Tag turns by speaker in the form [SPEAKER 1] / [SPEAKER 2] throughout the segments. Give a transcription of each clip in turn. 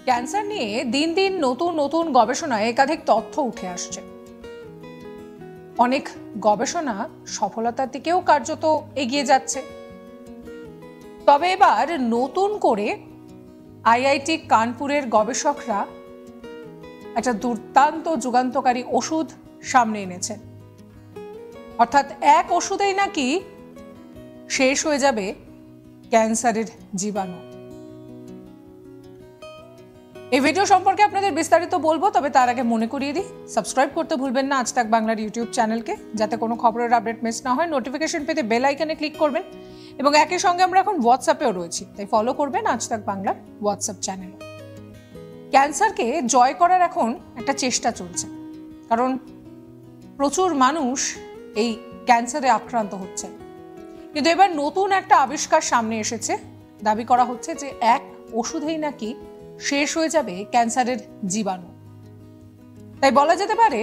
[SPEAKER 1] Cancer নিয়ে দিন দিন নতুন নতুন গবেষণায় একাধিক তথ্য উঠে আসছে। অনেক গবেষণা সফলতার দিকেও কার্যত এগিয়ে যাচ্ছে। তবে এবার নতুন করে আইআইটি কানপুরের গবেষকরা একটা দুর্দান্ত যুগান্তকারী ওষুধ সামনে এনেছেন। অর্থাৎ এক ওষুধেই নাকি শেষ হয়ে যাবে ক্যান্সারের জীবাণু। এই ভিডিও সম্পর্কে আপনাদের বিস্তারিত বলবো, তবে তার আগে মনে করিয়ে দিই, সাবস্ক্রাইব করতে ভুলবেন না আজ তাক বাংলার ইউটিউব চ্যানেলকে, যাতে কোনো খবরের আপডেট মিস না হয়। নোটিফিকেশন পেতে বেল আইকনে ক্লিক করবেন এবং একই সঙ্গে আমরা এখন হোয়াটসঅ্যাপেও রয়েছি, তাই ফলো করবেন আজ তাক বাংলার হোয়াটসঅ্যাপ চ্যানেল। ক্যান্সারকে জয় করার এখন একটা চেষ্টা চলছে, কারণ প্রচুর মানুষ এই ক্যান্সারে আক্রান্ত হচ্ছেন। কিন্তু এবার নতুন একটা আবিষ্কার সামনে এসেছে। দাবি করা হচ্ছে যে এক ওষুধেই নাকি শেষ হয়ে যাবে ক্যান্সারের জীবাণু। তাই বলা যেতে পারে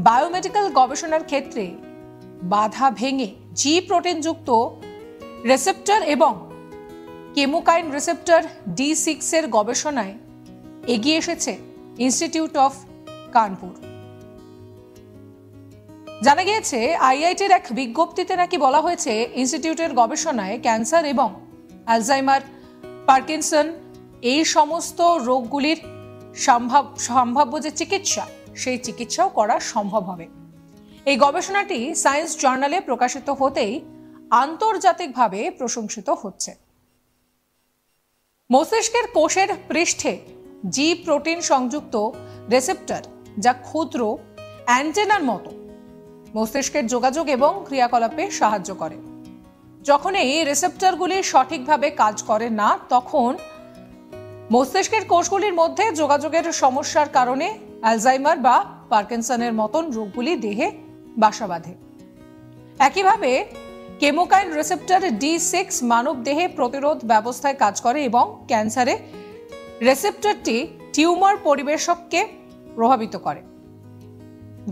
[SPEAKER 1] বায়োমেডিক্যাল গবেষণার ক্ষেত্রে বাধা ভেঙে জি প্রোটিন যুক্ত রিসেপ্টর এবং কেমোকাইন রিসেপ্টর D6 এর গবেষণায় এগিয়ে এসেছে ইনস্টিটিউট অফ কানপুর। জানা গিয়েছে আইআইটির এক বিজ্ঞপ্তিতে নাকি বলা হয়েছে ইনস্টিটিউটের গবেষণায় ক্যান্সার এবং অ্যালজাইমার, পার্কিনসন এই সমস্ত রোগগুলির সম্ভাব্য যে চিকিৎসা, সেই চিকিৎসাও করা সম্ভব হবে। এই গবেষণাটি সায়েন্স জার্নালে প্রকাশিত হতেই আন্তর্জাতিকভাবে প্রশংসিত হচ্ছে। মস্তিষ্কের কোষের পৃষ্ঠে জি প্রোটিন সংযুক্ত রিসেপ্টর, যা ক্ষুদ্র অ্যান্টেনার মতো মস্তিষ্কের যোগাযোগ এবং ক্রিয়াকলাপে সাহায্য করে। যখন এই রিসেপ্টরগুলি সঠিকভাবে কাজ করে না, তখন মস্তিষ্কের কোষগুলির মধ্যে যোগাযোগের সমস্যার কারণে অ্যালজাইমার বা পার্কিনসনের মতন রোগগুলি দেহে বাসা বাঁধে। একইভাবে কেমোকাইন রিসেপ্টর D6 মানব দেহে প্রতিরোধ ব্যবস্থায় কাজ করে এবং ক্যান্সারে রিসেপ্টরটি টিউমার পরিবেশককে প্রভাবিত করে।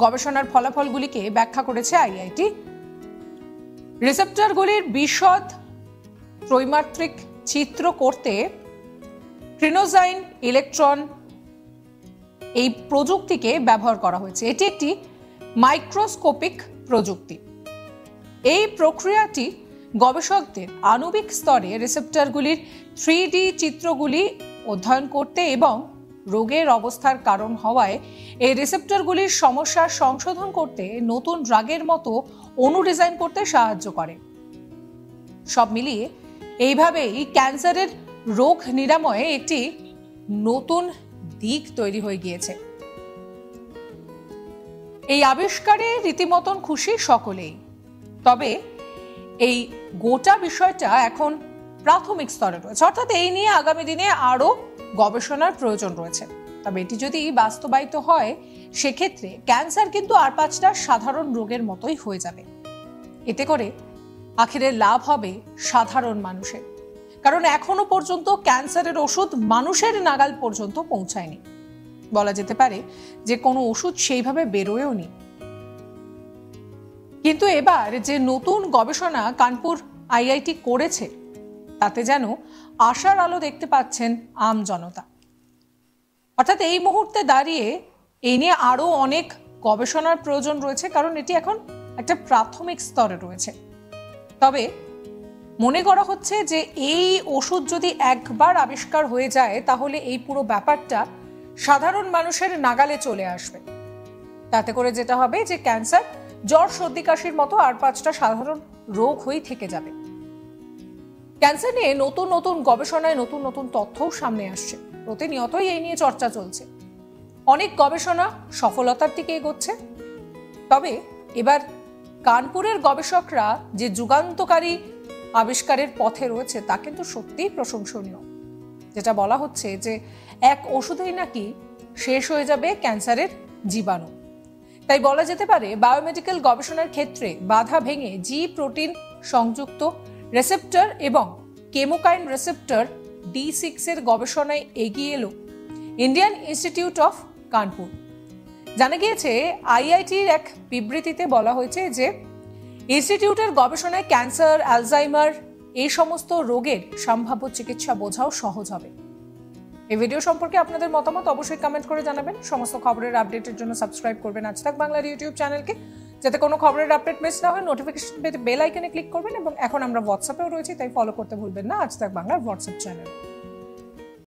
[SPEAKER 1] গবেষণার ফলাফলগুলিকে ব্যাখ্যা করেছে আইআইটি। রিসেপ্টরগুলির বিশদ ত্রৈমাত্রিক চিত্র করতে ক্রিনোজাইন ইলেকট্রন এই প্রযুক্তিকে ব্যবহার করা হয়েছে। এটি একটি মাইক্রোস্কোপিক প্রযুক্তি। এই প্রক্রিয়াটি গবেষকদের আণবিক স্তরে রিসেপ্টরগুলির 3D চিত্রগুলি অধ্যয়ন করতে এবং রোগের অবস্থার কারণ হওয়ায় এই রিসেপ্টরগুলির সমস্যার সংশোধন করতে নতুন ড্রাগের মতো অণু ডিজাইন করতে সাহায্য করে। সব মিলিয়ে এইভাবেই ক্যান্সারের রোগ নিরাময়ে একটি নতুন দিক তৈরি হয়ে গিয়েছে। এই আবিষ্কারে রীতিমতন খুশি সকলেই। তবে এই গোটা বিষয়টা এখন প্রাথমিক স্তরে রয়েছে, অর্থাৎ এই নিয়ে আগামী দিনে আরো গবেষণার প্রয়োজন রয়েছে। তবে এটি যদি বাস্তবায়িত হয়, সেক্ষেত্রে ক্যান্সার কিন্তু আর 5টা সাধারণ রোগের মতোই হয়ে যাবে। এতে করে আখেরে লাভ হবে সাধারণ মানুষের, কারণ এখনো পর্যন্ত ক্যান্সারের ওষুধ মানুষের নাগাল পর্যন্ত পৌঁছায়নি। বলা যেতে পারে যে কোনো ওষুধ সেইভাবে বেরোয়ও নি। কিন্তু এবার যে নতুন গবেষণা কানপুর আইআইটি করেছে, তাতে যেন আশার আলো দেখতে পাচ্ছেন আম জনতা। অর্থাৎ এই মুহূর্তে দাঁড়িয়ে এই নিয়ে আরো অনেক গবেষণার প্রয়োজন রয়েছে, কারণ এটি এখন একটা প্রাথমিক স্তরে রয়েছে। তবে মনে করা হচ্ছে যে এই ওষুধ যদি একবার আবিষ্কার হয়ে যায়, তাহলে এই পুরো ব্যাপারটা সাধারণ মানুষের নাগালে চলে আসবে। তাতে করে যেটা হবে যে ক্যান্সার, জ্বর, সর্দি, কাশির মতো আর 5টা সাধারণ রোগ হয়েই থেকে যাবে। ক্যান্সার নিয়ে নতুন নতুন গবেষণায় নতুন নতুন তথ্যও সামনে আসছে। প্রতিনিয়তই এই নিয়ে চর্চা চলছে। অনেক গবেষণা সফলতার দিকে এগোচ্ছে। তবে এবার কানপুরের গবেষকরা যে যুগান্তকারী আবিষ্কারের পথে রয়েছে, তা কিন্তু সত্যিই প্রশংসনীয়। যেটা বলা হচ্ছে যে এক ওষুধেই নাকি শেষ হয়ে যাবে ক্যান্সারের জীবাণু। তাই বলা যেতে পারে বায়োমেডিক্যাল গবেষণার ক্ষেত্রে বাধা ভেঙে জি প্রোটিন সংযুক্ত রিসেপ্টর এবং কেমোকাইন রিসেপ্টর D6 এর গবেষণায় এগিয়ে এলো ইন্ডিয়ান ইনস্টিটিউট অফ কানপুর। জানা গিয়েছে আইআইটির এক বিবৃতিতে বলা হয়েছে যে ইনস্টিটিউটের গবেষণায় ক্যান্সার, অ্যালজাইমার এই সমস্ত রোগের সম্ভাব্য চিকিৎসা বোঝাও সহজ হবে। এই ভিডিও সম্পর্কে আপনাদের মতামত অবশ্যই কমেন্ট করে জানাবেন। সমস্ত খবরের আপডেটের জন্য সাবস্ক্রাইব করবেন আজ তাক বাংলার ইউটিউব চ্যানেলকে, যাতে কোনো খবরের আপডেট মিস না হয়। নোটিফিকেশন পেতে বেল আইকনে ক্লিক করবেন এবং এখন আমরা হোয়াটসঅ্যাপেও রয়েছি, তাই ফলো করতে ভুলবেন না আজ তাক বাংলার হোয়াটসঅ্যাপ চ্যানেল।